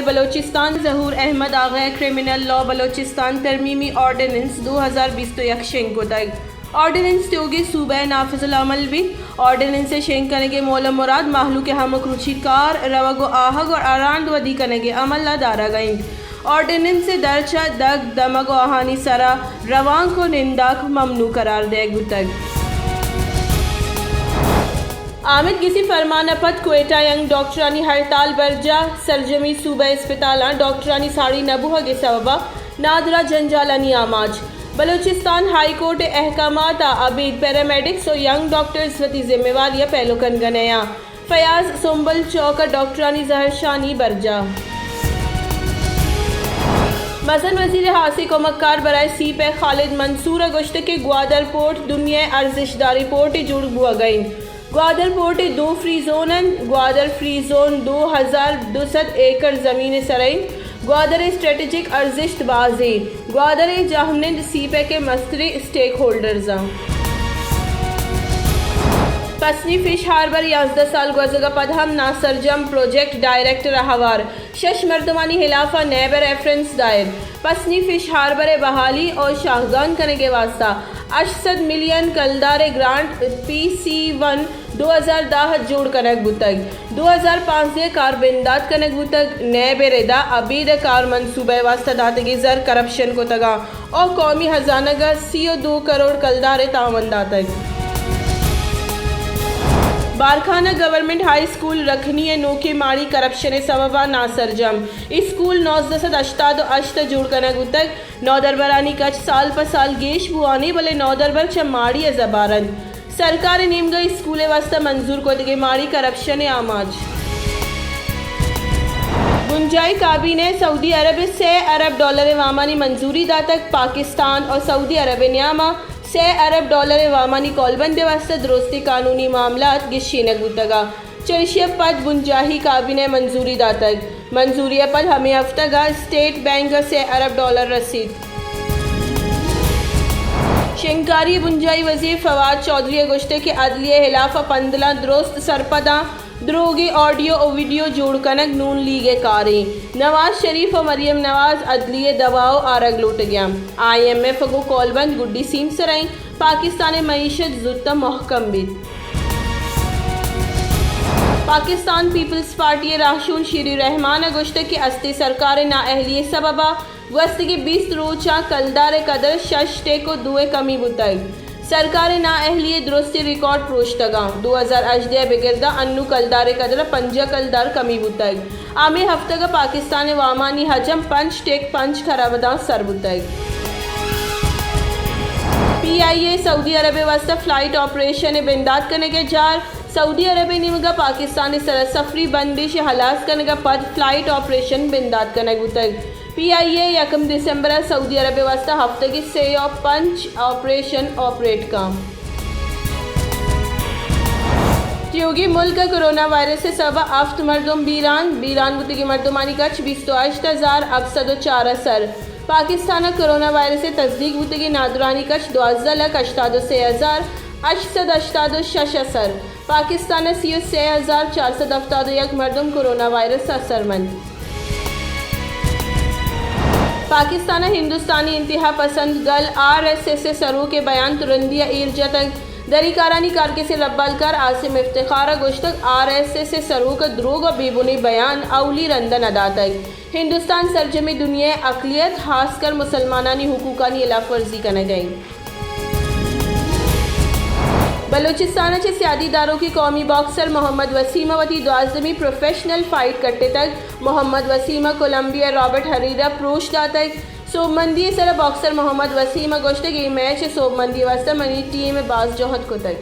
Balochistan Zahoor Ahmed Agha criminal law Balochistan तरमीमी ordinance 2021 शेंग को तक ऑर्डिनेंस त्योगी सूबे नाफिजुल अमल भी ऑर्डिनेंस से शेंग करने के मौला मुराद माहलू के हमक रुचिकार रवगो आहग और आरांद वदी करने के अमल दारा गई ऑर्डिनेंस से दरचा दग दमग आहानी सरा रवान को निंदाक ममनू करार दे गुतग आमिद किसी फरमान पद क्वेटा यंग डॉक्टरानी हड़ताल बरजा सरजमी सूबा अस्पताल डॉक्टरानी साड़ी नबूह के सबबा नादरा जंजालानी आमाज बलूचिस्तान हाई कोर्ट अहकामात अबीद पैरामेडिक्स और यंग डॉक्टर्स वती जिम्मेवारियाँ पहलुकन गनया फयाज सोम्बल चौक डॉक्टरानी जहरशानी बरजा मसन वजीर हासी को मक्कार बराए सी पे खालिद मंसूर गोश्त के ग्वादर पोर्ट दुनिया अर्जिशदारी पोर्ट जुड़ बुआ गई Gwadar port 2 free zone Gwadar free zone 2200 एकड़ ज़मीन सरईन ग्वादर स्ट्रेटेजिक अर्जिश बाजी ग्वादर जहनिंद सीपे के मस्तरी स्टेक होल्डर्स पसनी फिश हार्बर 11 साल गुजगा पदहम नासरजम प्रोजेक्ट डायरेक्टर हवार शश मर्दमानी खिलाफा नैब रेफरेंस दायर पसनी फिश हार्बर बहाली और शाहगान करने के वास्ता 800 मिलियन कलदार ग्रांट PC1 2010 जोड़ कनक बुतग 2005 कार बिंदात कनक बुतग नैब रेदा अबीद कार मनसूबे वास्ता दातगी जर करप्शन को तगा और कौमी खजानगा 2 करोड़ कलदार तावन दातग बारखाना गवर्नमेंट हाई स्कूल रखनी नोके माड़ी करप्शन सबबा नासरजम स्कूल 988 जुड़ कनक उतक नौदरबरानी कच साल पर साल गेश बुआने भले नौदरबर च माड़ी जबारन सरकार नीम गई स्कूल वास्ता मंजूर को दिगे माड़ी करप्शन आमाज गुंजाई काबीने सऊदी अरब से $6 अरब वामानी मंजूरी दातक पाकिस्तान और सऊदी अरब न्यामा $6 अरब वामानी कौलबंदे वास्ते दुरुस्ती कानूनी मामलात गिशीनक बुतगा चर्शिया पद गुंजाही काबीने मंजूरी दातक मंजूरी पद हमें हफ्तगा स्टेट बैंक $6 अरब रसीद शिंकारी बुंजाई वजीर फवाद चौधरी गोश्ते के अदलिया खिलाफ 15 दुरुस्त सरपदा द्रोगी ऑडियो और वीडियो जोड़ कनक नून लीगे कारे नवाज शरीफ और मरियम नवाज अदलिए दबाव आरग लौट गया IMF को कौलबंद गुड्डी सीम सराई पाकिस्तान मईशत जुत्ता महकम बिद पाकिस्तान पीपल्स पार्टी राशून शीरी रहमान गोश्त की अस्ती सरकार नाअहली सबबा वस्त के 20 रोचा कलदार कदर शशटे को दुए कमी बुतग सरकार नाअहली दुरुस्ती रिकॉर्ड प्रोश्तगा 2018 बिगिरदा अन्नू कलदार कदर 5 कलदार कमी बुतग आमे हफ्तगा पाकिस्तान वामानी हजम 5 टेक 5 खराबदा सर बुतग PIA सऊदी अरब वास्ता फ्लाइट ऑपरेशन बिंदात करने के जार सऊदी अरब निमगा पाकिस्तानी सफरी बंदिश हलास करने का पद फ्लाइट ऑपरेशन बिंदात करने गुतग PIA 1 दिसंबर सऊदी अरब वास्ता हफ्ते की से ऑफ पंच ऑपरेशन ऑपरेट का त्योगी मुल्क कोरोना वायरस से सबा आफ्त मर्दम बीरान बुतगी मर्दमानी कच 28,000 4 असर पाकिस्तान कोरोना वायरस से तस्दीक बुतगी नादरानी कच 12,88,6 असर पाकिस्तान 6,471 मर्दम कोरोना वायरस असरमंद पाकिस्तान हिंदुस्तानी इंतहा पसंद गल RSS से सरू के बयान तुरंदिया ईरजा तक दरीकारानी कारके से रब्बाल कर आसिम इफ्तिखार गोश्तक RSS से सरू का द्रोग और बेबुनी बयान अवली रंदन अदा तक हिंदुस्तान सरजमी दुनिया अकलियत खासकर मुसलमानानी हुकूकानी इलाफवर्जी करने गई बलूचिस्तान के सियादीदारों की कौमी बॉक्सर मोहम्मद वसीमा वती 12वीं प्रोफेशनल फाइट करते तक मोहम्मद वसीमा कोलंबिया रॉबर्ट हरीरा प्रोश तक सोबमंदी सर बॉक्सर मोहम्मद वसीमा गोश्त की मैच सोबमंदी वास्ता मनी टीम बाज जोहद को तक